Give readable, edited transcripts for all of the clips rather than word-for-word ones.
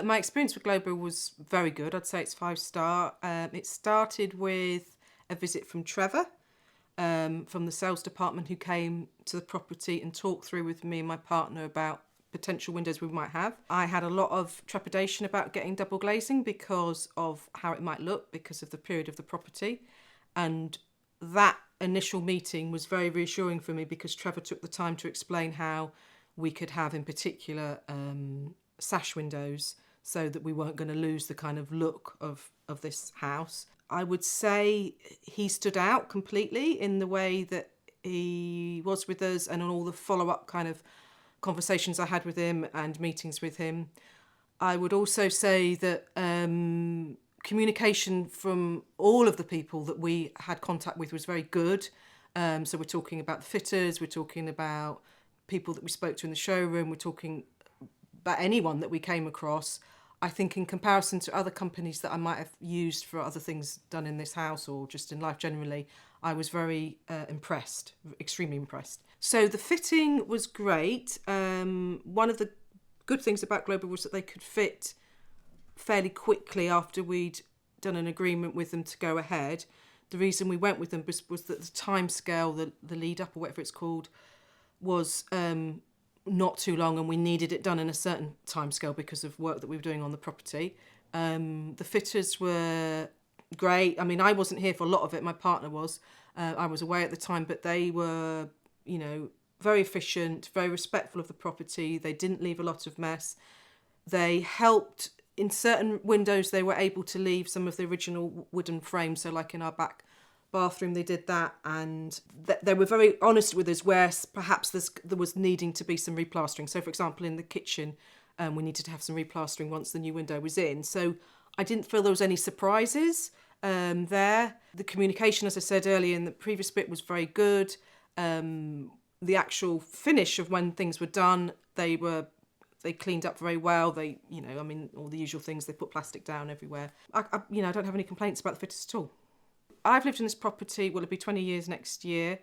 My experience with Global was very good. I'd say it's 5-star. It started with a visit from Trevor from the sales department, who came to the property and talked through with me and my partner about potential windows we might have. I had a lot of trepidation about getting double glazing because of how it might look, because of the period of the property. And that initial meeting was very reassuring for me, because Trevor took the time to explain how we could have, in particular, sash windows, so that we weren't going to lose the kind of look of this house. I would say he stood out completely in the way that he was with us, and on all the follow-up kind of conversations I had with him and meetings with him. I would also say that communication from all of the people that we had contact with was very good. So we're talking about the fitters, we're talking about people that we spoke to in the showroom, we're talking about anyone that we came across. I think in comparison to other companies that I might have used for other things done in this house or just in life generally, I was very impressed, extremely impressed. So the fitting was great. One of the good things about Global was that they could fit fairly quickly after we'd done an agreement with them to go ahead. The reason we went with them was that the time scale, the lead up or whatever it's called, was not too long, and we needed it done in a certain time scale because of work that we were doing on the property. The fitters were great. I mean, I wasn't here for a lot of it, my partner was. I was away at the time, but they were, very efficient, very respectful of the property. They didn't leave a lot of mess. They helped, in certain windows, they were able to leave some of the original wooden frames. So like in our back bathroom, they did that, and they were very honest with us where perhaps there was needing to be some replastering. So for example, in the kitchen, we needed to have some replastering once the new window was in. So I didn't feel there was any surprises there. The communication, as I said earlier in the previous bit, was very good. The actual finish of when things were done, they cleaned up very well. They, all the usual things. They put plastic down everywhere. I don't have any complaints about the fitters at all. I've lived in this property, it'll be 20 years next year,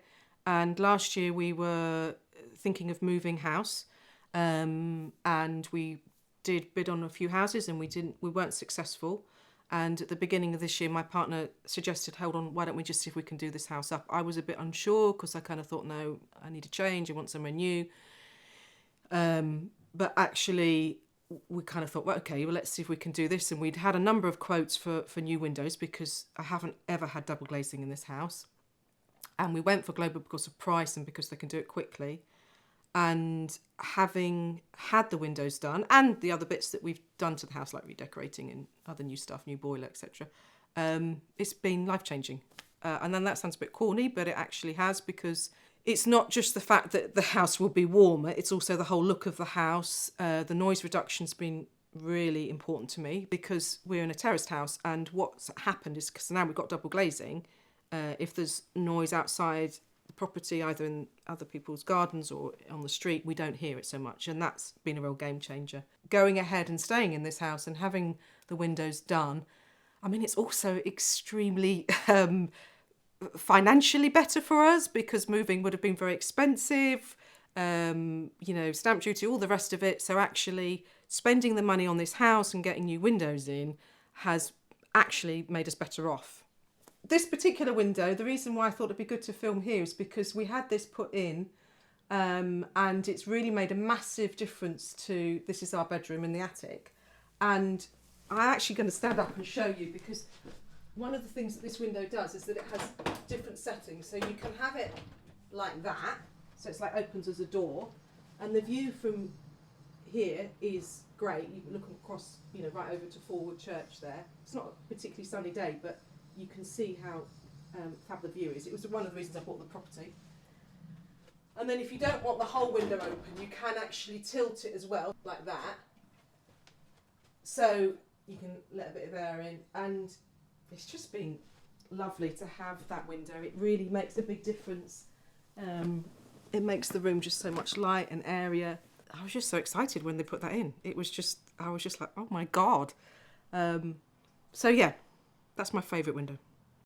and last year we were thinking of moving house, and we did bid on a few houses and we weren't successful. And at the beginning of this year, my partner suggested, hold on, why don't we just see if we can do this house up? I was a bit unsure because I kind of thought, no, I need a change, I want somewhere new. But actually, we kind of thought, well, okay, well, let's see if we can do this. And we'd had a number of quotes for new windows, because I haven't ever had double glazing in this house. And we went for Global because of price and because they can do it quickly. And having had the windows done and the other bits that we've done to the house, like redecorating and other new stuff, new boiler, etc., it's been life-changing. And then that sounds a bit corny, but it actually has, because it's not just the fact that the house will be warmer, it's also the whole look of the house. The noise reduction's been really important to me, because we're in a terraced house, and what's happened is, because now we've got double glazing, if there's noise outside the property, either in other people's gardens or on the street, we don't hear it so much, and that's been a real game changer. Going ahead and staying in this house and having the windows done, I mean, it's also extremely financially better for us, because moving would have been very expensive, stamp duty, all the rest of it. So actually spending the money on this house and getting new windows in has actually made us better off. This particular window, the reason why I thought it'd be good to film here is because we had this put in, and it's really made a massive difference to, this is our bedroom in the attic. And I'm actually going to stand up and show you, because one of the things that this window does is that it has different settings. So you can have it like that, so it's like opens as a door, and the view from here is great. You can look across, right over to Forward Church there. It's not a particularly sunny day, but you can see how fab the view is. It was one of the reasons I bought the property. And then if you don't want the whole window open, you can actually tilt it as well, like that. So you can let a bit of air in, and it's just been lovely to have that window. It really makes a big difference. It makes the room just so much light and airier. I was just so excited when they put that in. I was just like, oh my God. So yeah, that's my favourite window.